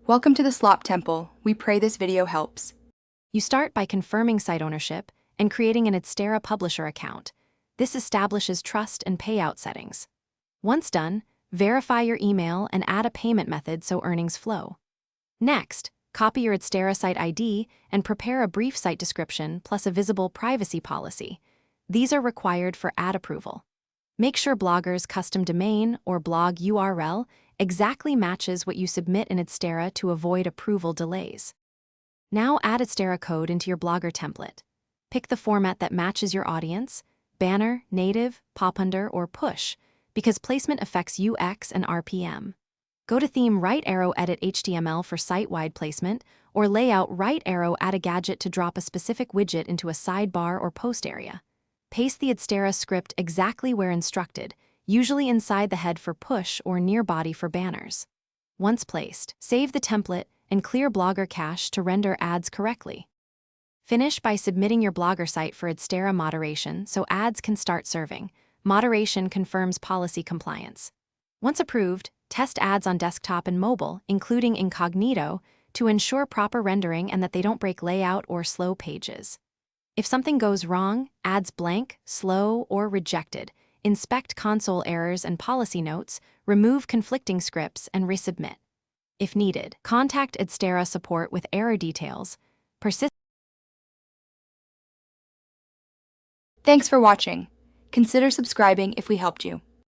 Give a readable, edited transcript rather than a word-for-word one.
Welcome to the Slop Temple. We pray this video helps. You start by confirming site ownership and creating an Adsterra publisher account. This establishes trust and payout settings. Once done, verify your email and add a payment method so earnings flow. Next, copy your Adsterra site ID and prepare a brief site description plus a visible privacy policy. These are required for ad approval. Make sure Blogger's custom domain or blog URL exactly matches what you submit in Adsterra to avoid approval delays. Now add Adsterra code into your Blogger template. Pick the format that matches your audience: banner, native, pop-under, or push, because placement affects UX and RPM. Go to theme right arrow edit HTML for site-wide placement, or layout right arrow add a gadget to drop a specific widget into a sidebar or post area. Paste the Adsterra script exactly where instructed, usually inside the head for push or near body for banners. Once placed, save the template and clear Blogger cache to render ads correctly. Finish by submitting your Blogger site for Adsterra moderation so ads can start serving. Moderation confirms policy compliance. Once approved, test ads on desktop and mobile, including incognito, to ensure proper rendering and that they don't break layout or slow pages. If something goes wrong, ads blank, slow, or rejected, inspect console errors and policy notes, remove conflicting scripts, and resubmit. If needed, contact Adsterra support with error details. Thanks for watching. Consider subscribing if we helped you.